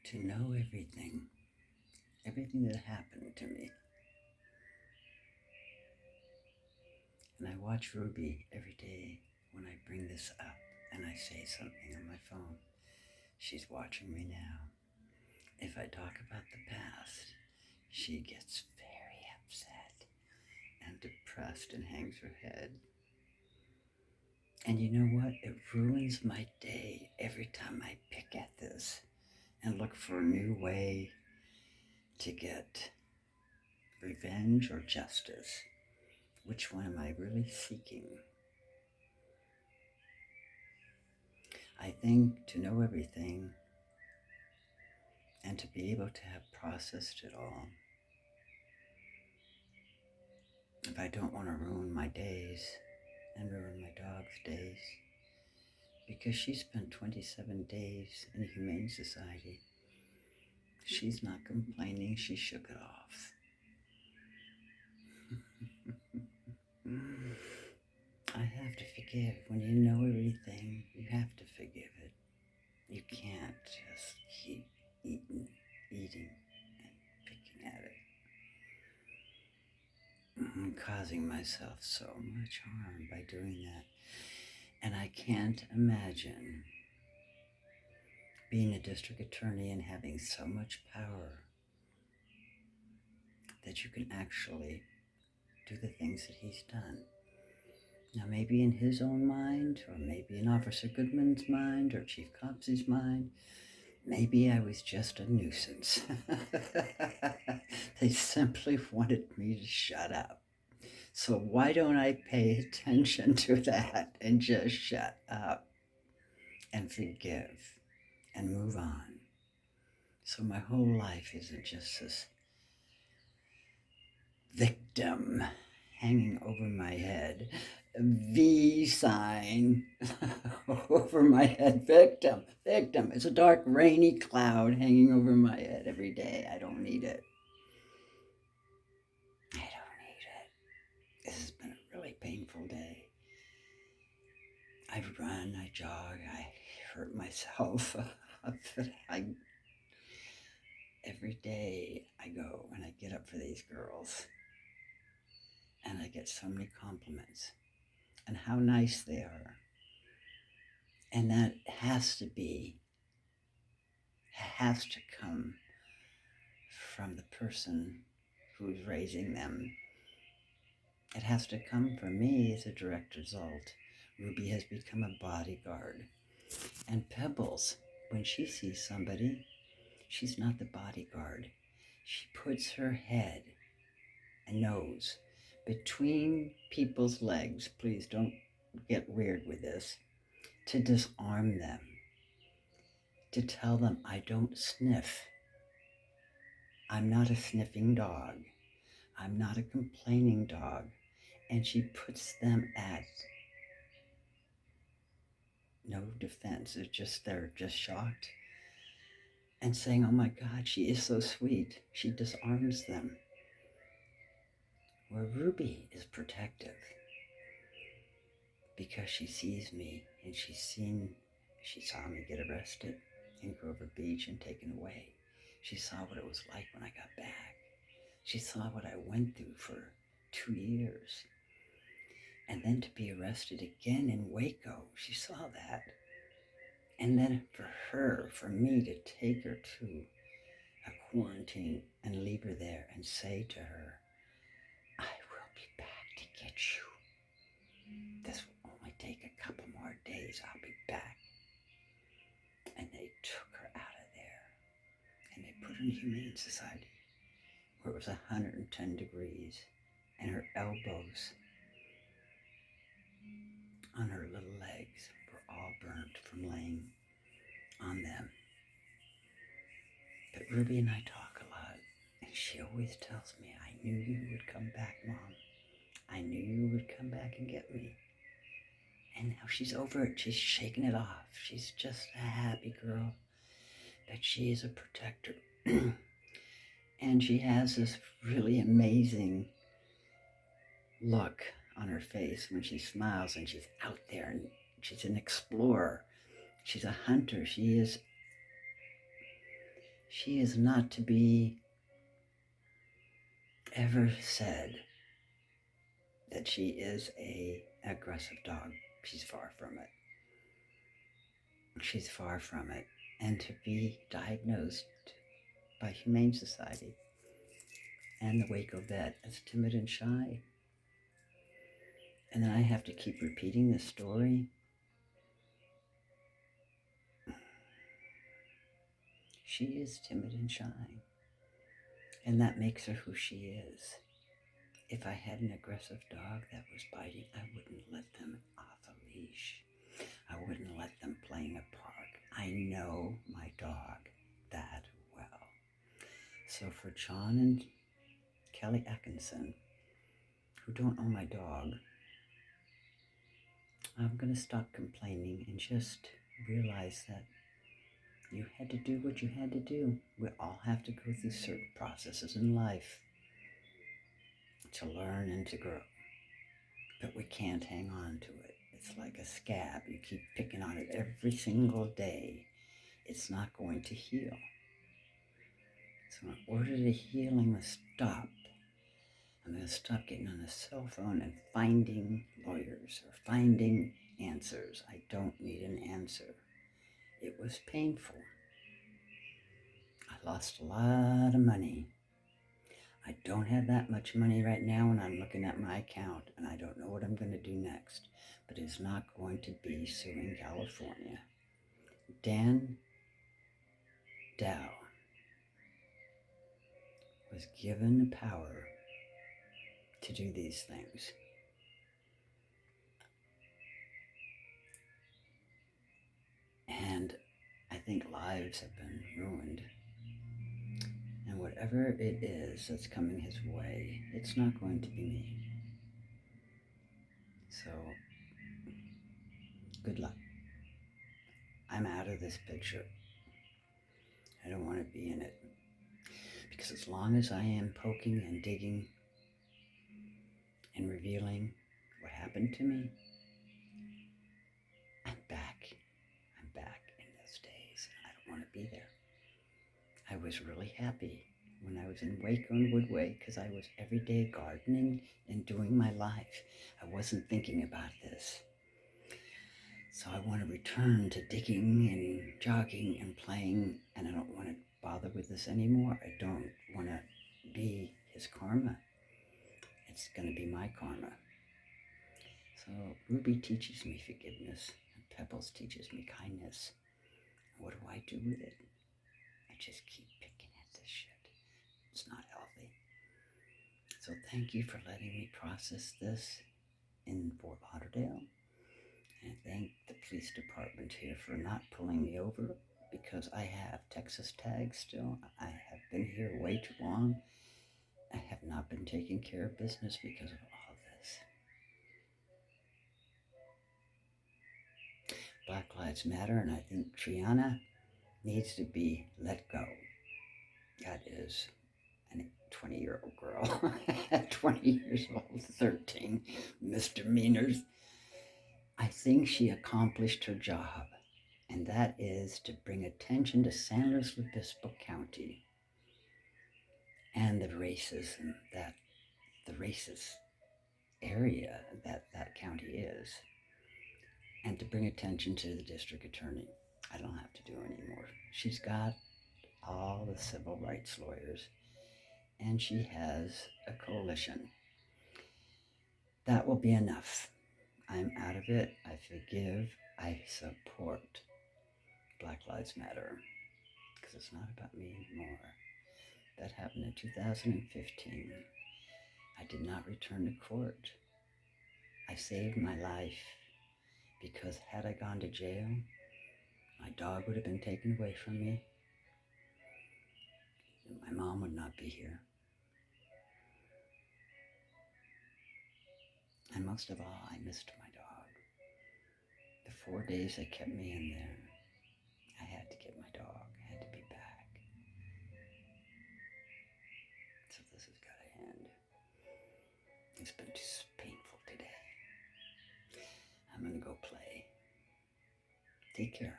to know everything that happened to me. And I watch Ruby every day when I bring this up and I say something on my phone. She's watching me now. If I talk about the past, she gets very upset and depressed and hangs her head. And you know what? It ruins my day every time I pick at this and look for a new way to get revenge or justice. Which one am I really seeking? I think to know everything and to be able to have processed it all, if I don't want to ruin my days and ruin my dog's days, because she spent 27 days in a humane society, she's not complaining, she shook it off. I have to forgive. When you know everything, you have to forgive it. You can't just keep eating, and picking at it. I'm causing myself so much harm by doing that. And I can't imagine being a district attorney and having so much power that you can actually do the things that he's done. Now, maybe in his own mind, or maybe in Officer Goodman's mind, or Chief Copsey's mind, maybe I was just a nuisance. They simply wanted me to shut up. So why don't I pay attention to that and just shut up and forgive and move on? So my whole life isn't just this victim hanging over my head, V sign over my head, victim. It's a dark, rainy cloud hanging over my head every day. I don't need it. This has been a really painful day. I run, I jog, I hurt myself. Every day I go and I get up for these girls and I get so many compliments and how nice they are. And that has to come from the person who's raising them. It has to come from me as a direct result. Ruby has become a bodyguard. And Pebbles, when she sees somebody, she's not the bodyguard. She puts her head and nose between people's legs. Please don't get weird with this. To disarm them. To tell them, I don't sniff. I'm not a sniffing dog. I'm not a complaining dog. And she puts them at no defense. They're just shocked and saying, oh my God, she is so sweet. She disarms them. Where Ruby is protective because she sees me and she saw me get arrested in Grover Beach and taken away. She saw what it was like when I got back. She saw what I went through for 2 years. And then to be arrested again in Waco, she saw that. And then for me to take her to a quarantine and leave her there and say to her, I will be back to get you. This will only take a couple more days. I'll be back. And they took her out of there and they put her in Humane Society where it was 110 degrees and her elbows on her little legs were all burnt from laying on them. But Ruby and I talk a lot, and she always tells me, I knew you would come back, Mom. I knew you would come back and get me. And now she's over it. She's shaking it off. She's just a happy girl. But she is a protector. And she has this really amazing look on her face when she smiles and she's out there and she's an explorer. She's a hunter. She is She is not to be ever said that she is an aggressive dog. She's far from it. She's far from it. And to be diagnosed by Humane Society and the Waco vet as timid and shy, and then I have to keep repeating this story. She is timid and shy, and that makes her who she is. If I had an aggressive dog that was biting, I wouldn't let them off a leash. I wouldn't let them play in a park. I know my dog that well. So for John and Kelly Atkinson, who don't know my dog, I'm going to stop complaining and just realize that you had to do what you had to do. We all have to go through certain processes in life to learn and to grow. But we can't hang on to it. It's like a scab. You keep picking on it every single day. It's not going to heal. So in order the healing to stop, I'm going to stop getting on the cell phone and finding lawyers or finding answers. I don't need an answer. It was painful. I lost a lot of money. I don't have that much money right now, and I'm looking at my account, and I don't know what I'm going to do next. But it's not going to be suing California. Dan Dow was given the power to do these things. And I think lives have been ruined. And whatever it is that's coming his way, it's not going to be me. So, good luck. I'm out of this picture. I don't want to be in it. Because as long as I am poking and digging and revealing what happened to me, I'm back. I'm back in those days. I don't want to be there. I was really happy when I was in Waco and Woodway because I was every day gardening and doing my life. I wasn't thinking about this. So I want to return to digging and jogging and playing, and I don't want to bother with this anymore. I don't want to be his karma. It's going to be my karma. So Ruby teaches me forgiveness, and Pebbles teaches me kindness. What do I do with it? I just keep picking at this shit. It's not healthy. So thank you for letting me process this in Fort Lauderdale. And thank the police department here for not pulling me over because I have Texas tags still. I have been here way too long. I have not been taking care of business because of all this. Black Lives Matter, and I think Triana needs to be let go. That is a 20-year-old girl. 20 years old, 13 misdemeanors. I think she accomplished her job, and that is to bring attention to San Luis Obispo County and the racism that the racist area that county is, and to bring attention to the district attorney. I don't have to do anymore. She's got all the civil rights lawyers, and she has a coalition. That will be enough. I'm out of it. I forgive. I support Black Lives Matter because it's not about me anymore. That happened in 2015. I did not return to court. I saved my life because had I gone to jail, my dog would have been taken away from me. And my mom would not be here. And most of all, I missed my dog. The 4 days they kept me in there, I had to get my dog. I had to be back. So this has got to end. It's been just painful today. I'm going to go play. Take care.